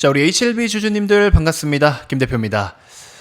자, 우리 HLB 주주님들 반갑습니다. 김 대표입니다.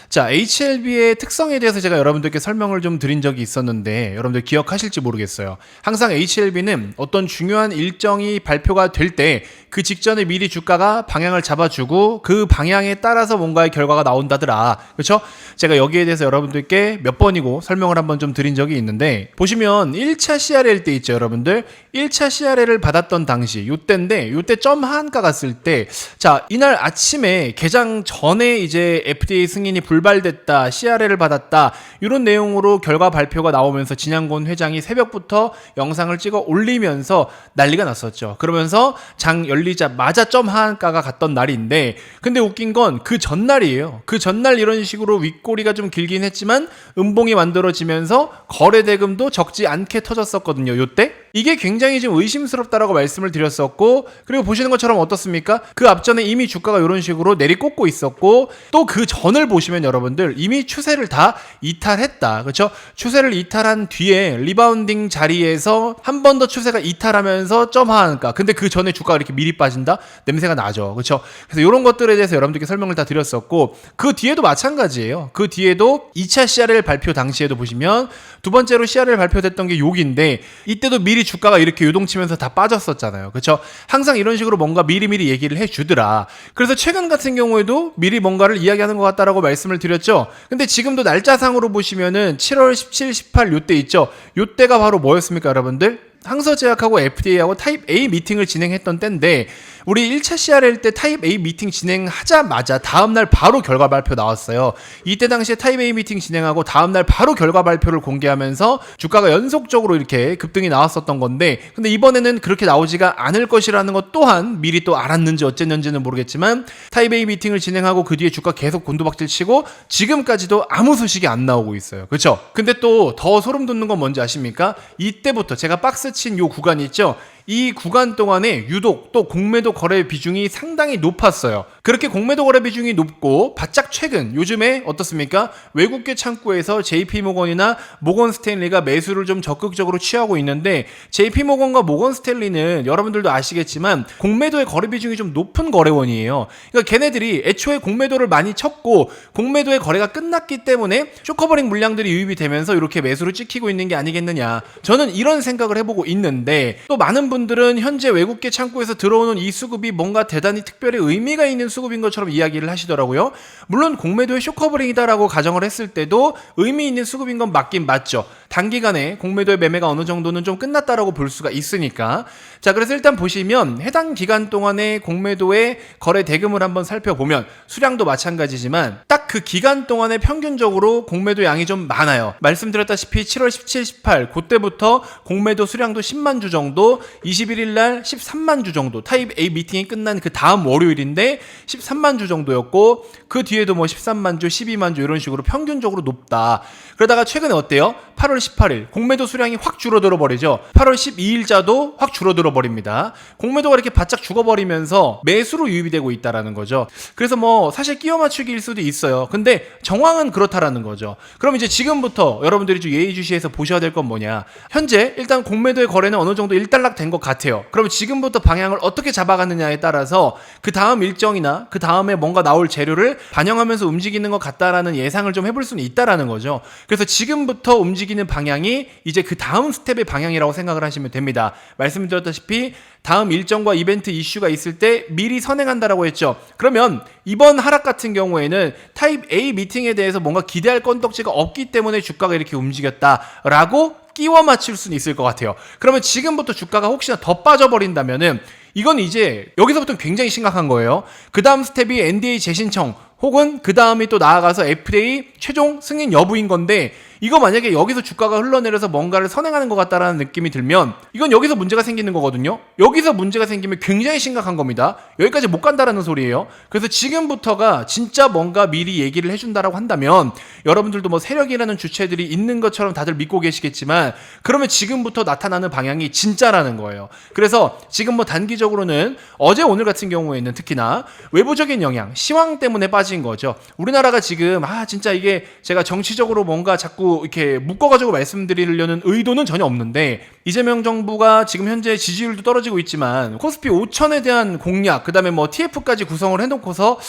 자, HLB의 특성에 대해서 제가 여러분들께 설명을 좀 드린 적이 있었는데 여러분들 기억하실지 모르겠어요. 항상 HLB는 어떤 중요한 일정이 발표가 될 때 그 직전에 미리 주가가 방향을 잡아주고 그 방향에 따라서 뭔가의 결과가 나온다더라. 그렇죠? 제가 여기에 대해서 여러분들께 몇 번이고 설명을 한번 좀 드린 적이 있는데, 보시면 1차 CRL 때 있죠, 여러분들. 1차 CRL을 받았던 당시 요때인데, 요때 점 하한가 갔을 때, 자, 이날 아침에 개장 전에 이제 FDA 승인이 불발됐다, CRL을 받았다, 이런 내용으로 결과 발표가 나오면서 진양곤 회장이 새벽부터 영상을 찍어 올리면서 난리가 났었죠. 그러면서 장 열리자마자 점 하한가가 갔던 날인데, 근데 웃긴 건 그 전날이에요. 그 전날 이런 식으로 윗꼬리가 좀 길긴 했지만 음봉이 만들어지면서 거래 대금도 적지 않게 터졌었거든요, 요때. 이게 굉장히 좀 의심스럽다라고 말씀을 드렸었고, 그리고 보시는 것처럼 어떻습니까? 그 앞전에 이미 주가가 이런 식으로 내리꽂고 있었고, 또 그 전을 보시면 여러분들 이미 추세를 다 이탈했다. 그렇죠? 추세를 이탈한 뒤에 리바운딩 자리에서 한 번 더 추세가 이탈하면서 점 하한가. 근데 그 전에 주가가 이렇게 미리 빠진다? 냄새가 나죠. 그렇죠? 그래서 이런 것들에 대해서 여러분들께 설명을 다 드렸었고, 그 뒤에도 마찬가지예요. 그 뒤에도 2차 CRL 발표 당시에도 보시면 두 번째로 CRL 발표됐던 게 여기인데, 이때도 미리 주가가 이렇게 요동치면서 다 빠졌었잖아요. 그렇죠? 항상 이런 식으로 뭔가 미리미리 얘기를 해주더라. 그래서 최근 같은 경우에도 미리 뭔가를 이야기하는 것 같다라고 말씀을 드렸죠. 근데 지금도 날짜상으로 보시면은 7월 17, 18 요때 있죠. 요때가 바로 뭐였습니까, 여러분들? 항서제약하고 FDA하고 타입 A 미팅을 진행했던 때인데, 우리 1차 CRL 때 타입 A 미팅 진행하자마자 다음날 바로 결과 발표 나왔어요. 이때 당시에 타입 A 미팅 진행하고 다음날 바로 결과 발표를 공개하면서 주가가 연속적으로 이렇게 급등이 나왔었던 건데, 근데 이번에는 그렇게 나오지가 않을 것이라는 것 또한 미리 또 알았는지 어쨌는지는 모르겠지만 타입 A 미팅을 진행하고 그 뒤에 주가 계속 곤두박질 치고 지금까지도 아무 소식이 안 나오고 있어요. 그렇죠? 근데 또 더 소름 돋는 건 뭔지 아십니까? 이때부터 제가 박스 친 요 구간이 있죠? 이 구간 동안에 유독 또 공매도 거래 비중이 상당히 높았어요. 그렇게 공매도 거래 비중이 높고 바짝 최근 요즘에 어떻습니까? 외국계 창구에서 JP모건이나 모건 스탠리가 매수를 좀 적극적으로 취하고 있는데, JP모건과 모건 스탠리는 여러분들도 아시겠지만 공매도의 거래 비중이 좀 높은 거래원이에요. 그러니까 걔네들이 애초에 공매도를 많이 쳤고 공매도의 거래가 끝났기 때문에 쇼커버링 물량들이 유입이 되면서 이렇게 매수를 찍히고 있는 게 아니겠느냐, 저는 이런 생각을 해보고 있는데, 또 많은 분들은 현재 외국계 창구에서 들어오는 이 수급이 뭔가 대단히 특별히 의미가 있는 수급인 것처럼 이야기를 하시더라고요. 물론 공매도의 쇼커버링이다라고 가정을 했을 때도 의미 있는 수급인 건 맞긴 맞죠. 단기간에 공매도의 매매가 어느 정도는 좀 끝났다라고 볼 수가 있으니까. 자, 그래서 일단 보시면 해당 기간 동안의 공매도의 거래 대금을 한번 살펴보면 수량도 마찬가지지만 딱 그 기간 동안에 평균적으로 공매도 양이 좀 많아요. 말씀드렸다시피 7월 17, 18 그때부터 공매도 수량도 10만 주 정도, 21일 날 13만 주 정도, 타입 A 미팅이 끝난 그 다음 월요일인데 13만 주 정도였고, 그 뒤에도 뭐 13만 주, 12만 주 이런 식으로 평균적으로 높다. 그러다가 최근에 어때요? 8월 18일 공매도 수량이 확 줄어들어 버리죠. 8월 12일자도 확 줄어들어 버립니다. 공매도가 이렇게 바짝 죽어버리면서 매수로 유입이 되고 있다라는 거죠. 그래서 뭐 사실 끼워 맞추기일 수도 있어요. 근데 정황은 그렇다라는 거죠. 그럼 이제 지금부터 여러분들이 좀 예의주시해서 보셔야 될 건 뭐냐, 현재 일단 공매도의 거래는 어느 정도 일단락 된 것 같아요. 그럼 지금부터 방향을 어떻게 잡아가느냐에 따라서 그 다음 일정이나 그 다음에 뭔가 나올 재료를 반영하면서 움직이는 것 같다라는 예상을 좀 해볼 수는 있다라는 거죠. 그래서 지금부터 움직이는 방향이 이제 그 다음 스텝의 방향이라고 생각을 하시면 됩니다. 말씀드렸다시피 다음 일정과 이벤트 이슈가 있을 때 미리 선행한다라고 했죠. 그러면 이번 하락 같은 경우에는 타입 A 미팅에 대해서 뭔가 기대할 건덕지가 없기 때문에 주가가 이렇게 움직였다라고 끼워 맞출 수는 있을 것 같아요. 그러면 지금부터 주가가 혹시나 더 빠져버린다면은 이건 이제 여기서부터 굉장히 심각한 거예요. 그 다음 스텝이 NDA 재신청 혹은 그 다음이 또 나아가서 FDA 최종 승인 여부인 건데, 이거 만약에 여기서 주가가 흘러내려서 뭔가를 선행하는 것 같다라는 느낌이 들면 이건 여기서 문제가 생기는 거거든요. 여기서 문제가 생기면 굉장히 심각한 겁니다. 여기까지 못 간다라는 소리예요. 그래서 지금부터가 진짜 뭔가 미리 얘기를 해준다라고 한다면, 여러분들도 뭐 세력이라는 주체들이 있는 것처럼 다들 믿고 계시겠지만, 그러면 지금부터 나타나는 방향이 진짜라는 거예요. 그래서 지금 뭐 단기적으로는 어제 오늘 같은 경우에는 특히나 외부적인 영향, 시황 때문에 빠진 빠진 거죠. 우리나라가 지금 진짜 이게 제가 정치적으로 뭔가 자꾸 이렇게 묶어가지고 말씀드리려는 의도는 전혀 없는데, 이재명 정부가 지금 현재 지지율도 떨어지고 있지만 코스피 5천에 대한 공약, 그 다음에 뭐 TF까지 구성을 해놓고서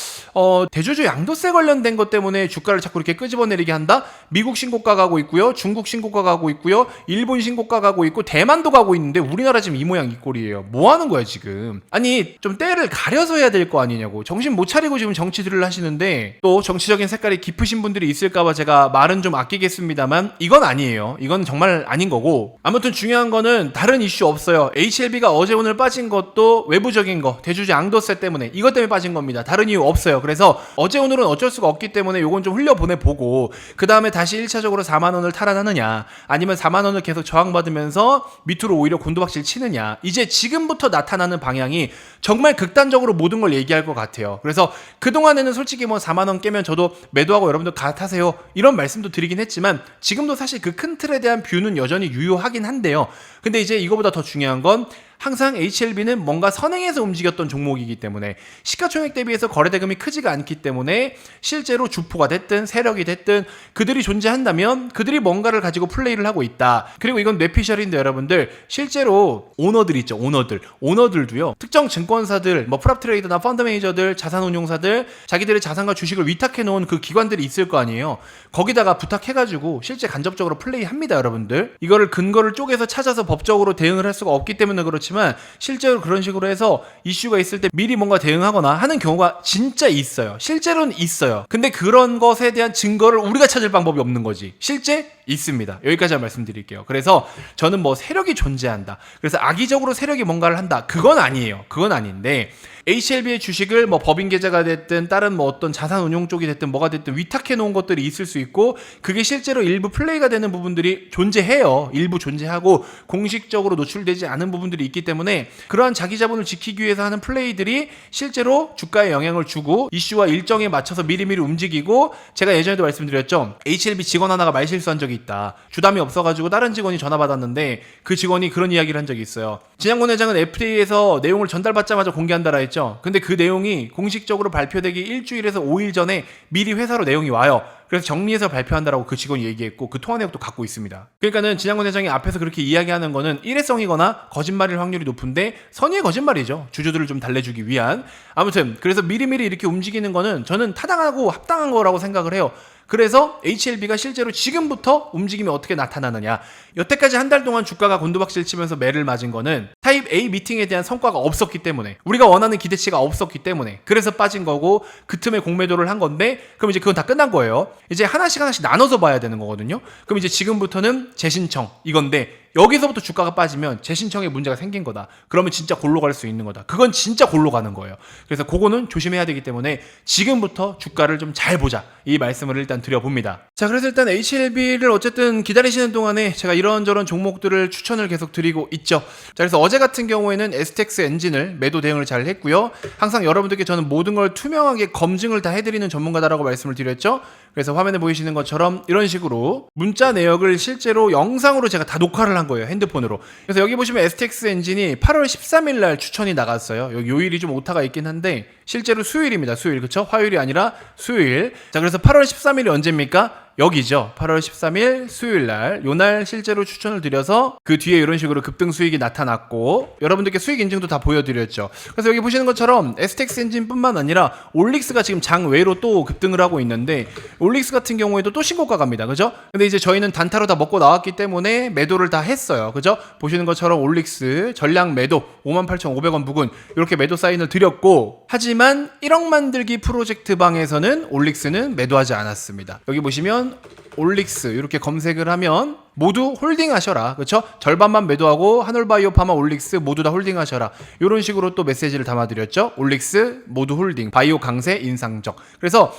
대주주 양도세 관련된 것 때문에 주가를 자꾸 이렇게 끄집어내리게 한다. 미국 신고가 가고 있고요, 중국 신고가 가고 있고요, 일본 신고가 가고 있고, 대만도 가고 있는데 우리나라 지금 이 모양 이 꼴이에요. 뭐 하는 거야 지금? 아니 좀 때를 가려서 해야 될 거 아니냐고. 정신 못 차리고 지금 정치들을 하시는데, 또 정치적인 색깔이 깊으신 분들이 있을까봐 제가 말은 좀 아끼겠습니다만 이건 아니에요. 이건 정말 아닌 거고, 아무튼 중요한 거는 다른 이슈 없어요. HLB가 어제 오늘 빠진 것도 외부적인 거, 대주주 양도세 때문에, 이것 때문에 빠진 겁니다. 다른 이유 없어요. 그래서 어제 오늘은 어쩔 수가 없기 때문에 요건 좀 흘려보내보고, 그 다음에 다시 1차적으로 4만 원을 탈환하느냐, 아니면 4만 원을 계속 저항받으면서 밑으로 오히려 곤두박질 치느냐, 이제 지금부터 나타나는 방향이 정말 극단적으로 모든 걸 얘기할 것 같아요. 그래서 그동안에는 솔직히 뭐 4만 원 깨면 저도 매도하고 여러분들 갈아타세요 이런 말씀도 드리긴 했지만, 지금도 사실 그 큰 틀에 대한 뷰는 여전히 유효하긴 한데요. 근데 이제 이거보다 더 중요한 건 항상 HLB는 뭔가 선행해서 움직였던 종목이기 때문에, 시가총액 대비해서 거래대금이 크지가 않기 때문에 실제로 주포가 됐든 세력이 됐든 그들이 존재한다면 그들이 뭔가를 가지고 플레이를 하고 있다. 그리고 이건 뇌피셜인데 여러분들, 실제로 오너들 있죠. 오너들도요, 특정 증권사들, 뭐 프랍 트레이더나 펀드 매니저들, 자산운용사들, 자기들의 자산과 주식을 위탁해 놓은 그 기관들이 있을 거 아니에요. 거기다가 부탁해가지고 실제 간접적으로 플레이합니다. 여러분들, 이거를 근거를 쪼개서 찾아서 법적으로 대응을 할 수가 없기 때문에 그렇지만 실제로 그런 식으로 해서 이슈가 있을 때 미리 뭔가 대응하거나 하는 경우가 진짜 있어요. 실제로는 있어요. 근데 그런 것에 대한 증거를 우리가 찾을 방법이 없는 거지. 실제 있습니다. 여기까지 말씀드릴게요. 그래서 저는 뭐 세력이 존재한다, 그래서 악의적으로 세력이 뭔가를 한다, 그건 아니에요. 그건 아닌데, HLB의 주식을 뭐 법인 계좌가 됐든 다른 뭐 어떤 자산 운용 쪽이 됐든 뭐가 됐든 위탁해 놓은 것들이 있을 수 있고, 그게 실제로 일부 플레이가 되는 부분들이 존재해요. 일부 존재하고 공식적으로 노출되지 않은 부분들이 있기 때문에, 그러한 자기 자본을 지키기 위해서 하는 플레이들이 실제로 주가에 영향을 주고 이슈와 일정에 맞춰서 미리미리 움직이고, 제가 예전에도 말씀드렸죠. HLB 직원 하나가 말실수한 적이 있다. 주담이 없어가지고 다른 직원이 전화 받았는데 그 직원이 그런 이야기를 한 적이 있어요. 진양곤 회장은 FDA에서 내용을 전달받자마자 공개한다라 했죠. 근데 그 내용이 공식적으로 발표되기 일주일에서 5일 전에 미리 회사로 내용이 와요. 그래서 정리해서 발표한다라고 그 직원이 얘기했고, 그 통화 내역도 갖고 있습니다. 그러니까는 진양곤 회장이 앞에서 그렇게 이야기하는 거는 일회성이거나 거짓말일 확률이 높은데 선의의 거짓말이죠. 주주들을 좀 달래주기 위한. 아무튼 그래서 미리미리 이렇게 움직이는 거는 저는 타당하고 합당한 거라고 생각을 해요. 그래서 HLB가 실제로 지금부터 움직임이 어떻게 나타나느냐, 여태까지 한 달 동안 주가가 곤두박질 치면서 매를 맞은 거는 타입 A 미팅에 대한 성과가 없었기 때문에, 우리가 원하는 기대치가 없었기 때문에 그래서 빠진 거고, 그 틈에 공매도를 한 건데, 그럼 이제 그건 다 끝난 거예요. 이제 하나씩 나눠서 봐야 되는 거거든요. 그럼 이제 지금부터는 재신청 이건데, 여기서부터 주가가 빠지면 재신청에 문제가 생긴 거다. 그러면 진짜 골로 갈 수 있는 거다. 그건 진짜 골로 가는 거예요. 그래서 그거는 조심해야 되기 때문에 지금부터 주가를 좀 잘 보자, 이 말씀을 일단 드려봅니다. 자, 그래서 일단 HLB를 어쨌든 기다리시는 동안에 제가 이런저런 종목들을 추천을 계속 드리고 있죠. 자, 그래서 어제 같은 경우에는 STX 엔진을 매도 대응을 잘 했고요. 항상 여러분들께 저는 모든 걸 투명하게 검증을 다 해드리는 전문가다라고 말씀을 드렸죠. 그래서 화면에 보이시는 것처럼 이런 식으로 문자 내역을 실제로 영상으로 제가 다 녹화를 한 거예요, 핸드폰으로. 그래서 여기 보시면 STX 엔진이 8월 13일 날 추천이 나갔어요. 여기 요일이 좀 오타가 있긴 한데 실제로 수요일입니다. 수요일, 그쵸? 화요일이 아니라 수요일. 자, 그래서 8월 13일이 언제입니까? 여기죠. 8월 13일 수요일 날, 요날 실제로 추천을 드려서 그 뒤에 이런 식으로 급등 수익이 나타났고, 여러분들께 수익 인증도 다 보여드렸죠. 그래서 여기 보시는 것처럼 STX 엔진뿐만 아니라 올릭스가 지금 장외로 또 급등을 하고 있는데, 올릭스 같은 경우에도 또 신고가 갑니다. 그죠? 근데 이제 저희는 단타로 다 먹고 나왔기 때문에 매도를 다 했어요. 그죠? 보시는 것처럼 올릭스 전량 매도 58,500원 부근 이렇게 매도 사인을 드렸고, 하지만 1억 만들기 프로젝트 방에서는 올릭스는 매도하지 않았습니다. 여기 보시면 올릭스 이렇게 검색을 하면 모두 홀딩 하셔라, 그렇죠? 절반만 매도하고 한올바이오, 파마, 올릭스 모두 다 홀딩 하셔라, 이런 식으로 또 메시지를 담아드렸죠. 올릭스 모두 홀딩, 바이오 강세 인상적. 그래서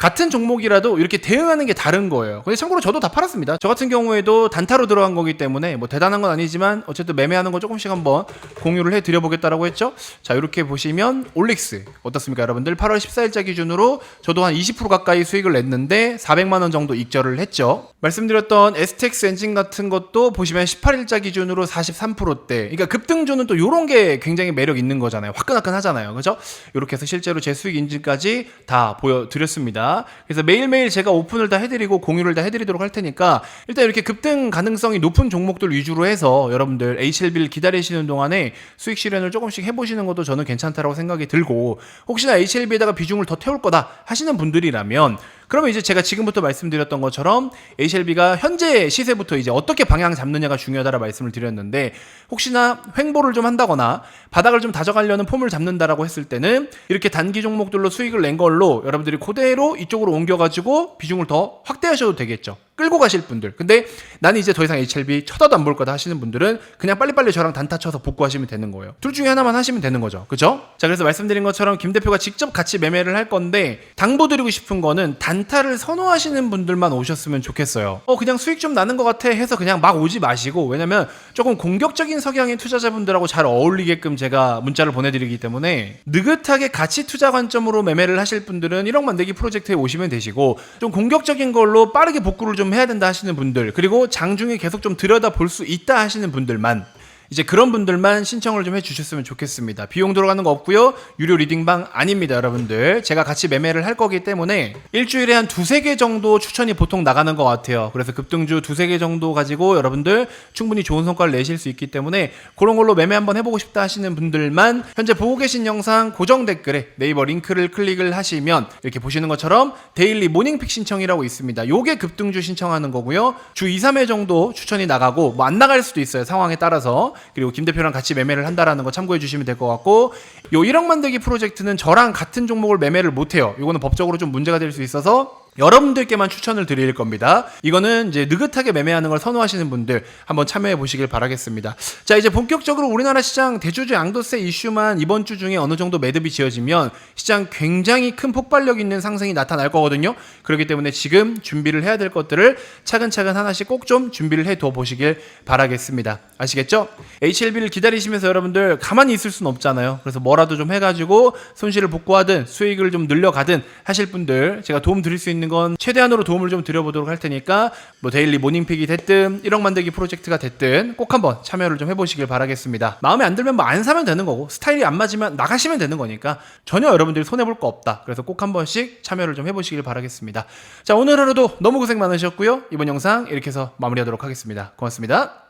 같은 종목이라도 이렇게 대응하는 게 다른 거예요. 근데 참고로 저도 다 팔았습니다. 저 같은 경우에도 단타로 들어간 거기 때문에 뭐 대단한 건 아니지만 어쨌든 매매하는 거 조금씩 한번 공유를 해드려 보겠다라고 했죠. 자, 이렇게 보시면 올릭스 어떻습니까 여러분들? 8월 14일자 기준으로 저도 한 20% 가까이 수익을 냈는데 400만 원 정도 익절을 했죠. 말씀드렸던 STX 엔진 같은 것도 보시면 18일자 기준으로 43%대. 그러니까 급등주는 또 이런 게 굉장히 매력 있는 거잖아요. 화끈화끈하잖아요. 그죠? 이렇게 해서 실제로 제 수익 인증까지 다 보여드렸습니다. 그래서 매일매일 제가 오픈을 다 해드리고 공유를 다 해드리도록 할 테니까 일단 이렇게 급등 가능성이 높은 종목들 위주로 해서 여러분들 HLB를 기다리시는 동안에 수익 실현을 조금씩 해보시는 것도 저는 괜찮다라고 생각이 들고, 혹시나 HLB에다가 비중을 더 태울 거다 하시는 분들이라면 그러면 이제 제가 지금부터 말씀드렸던 것처럼 HLB가 현재 시세부터 이제 어떻게 방향 잡느냐가 중요하다라 말씀을 드렸는데, 혹시나 횡보를 좀 한다거나 바닥을 좀 다져가려는 폼을 잡는다라고 했을 때는 이렇게 단기 종목들로 수익을 낸 걸로 여러분들이 그대로 이쪽으로 옮겨가지고 비중을 더 확대하셔도 되겠죠. 끌고 가실 분들. 근데 나는 이제 더 이상 HLB 쳐다도 안 볼 거다 하시는 분들은 그냥 빨리빨리 저랑 단타 쳐서 복구하시면 되는 거예요. 둘 중에 하나만 하시면 되는 거죠. 그죠? 자, 그래서 말씀드린 것처럼 김 대표가 직접 같이 매매를 할 건데, 당부드리고 싶은 거는 단타를 선호하시는 분들만 오셨으면 좋겠어요. 그냥 수익 좀 나는 것 같아 해서 그냥 막 오지 마시고, 왜냐면 조금 공격적인 성향의 투자자분들하고 잘 어울리게끔 제가 문자를 보내드리기 때문에 느긋하게 가치 투자 관점으로 매매를 하실 분들은 1억 만들기 프로젝트에 오시면 되시고, 좀 공격적인 걸로 빠르게 복구를 좀 해야 된다 하시는 분들, 그리고 장중에 계속 좀 들여다 볼 수 있다 하시는 분들만, 이제 그런 분들만 신청을 좀 해주셨으면 좋겠습니다. 비용 들어가는 거 없고요. 유료 리딩방 아닙니다, 여러분들. 제가 같이 매매를 할 거기 때문에 일주일에 한 2-3개 정도 추천이 보통 나가는 것 같아요. 그래서 급등주 2-3개 정도 가지고 여러분들 충분히 좋은 성과를 내실 수 있기 때문에 그런 걸로 매매 한번 해보고 싶다 하시는 분들만 현재 보고 계신 영상 고정 댓글에 네이버 링크를 클릭을 하시면 이렇게 보시는 것처럼 데일리 모닝픽 신청이라고 있습니다. 요게 급등주 신청하는 거고요. 주 2-3회 정도 추천이 나가고 뭐 안 나갈 수도 있어요, 상황에 따라서. 그리고 김 대표랑 같이 매매를 한다라는 거 참고해 주시면 될 것 같고, 요 1억 만들기 프로젝트는 저랑 같은 종목을 매매를 못해요. 이거는 법적으로 좀 문제가 될 수 있어서 여러분들께만 추천을 드릴 겁니다. 이거는 이제 느긋하게 매매하는 걸 선호하시는 분들 한번 참여해 보시길 바라겠습니다. 자, 이제 본격적으로 우리나라 시장 대주주 양도세 이슈만 이번 주 중에 어느 정도 매듭이 지어지면 시장 굉장히 큰 폭발력 있는 상승이 나타날 거거든요. 그렇기 때문에 지금 준비를 해야 될 것들을 차근차근 하나씩 꼭 좀 준비를 해둬 보시길 바라겠습니다. 아시겠죠? HLB를 기다리시면서 여러분들 가만히 있을 수는 없잖아요. 그래서 뭐라도 좀 해가지고 손실을 복구하든 수익을 좀 늘려가든 하실 분들, 제가 도움 드릴 수 있는 건 최대한으로 도움을 좀 드려보도록 할 테니까 뭐 데일리 모닝픽이 됐든 1억 만들기 프로젝트가 됐든 꼭 한번 참여를 좀 해보시길 바라겠습니다. 마음에 안 들면 뭐 안 사면 되는 거고, 스타일이 안 맞으면 나가시면 되는 거니까 전혀 여러분들이 손해볼 거 없다. 그래서 꼭 한 번씩 참여를 좀 해보시길 바라겠습니다. 자, 오늘 하루도 너무 고생 많으셨고요. 이번 영상 이렇게 해서 마무리하도록 하겠습니다. 고맙습니다.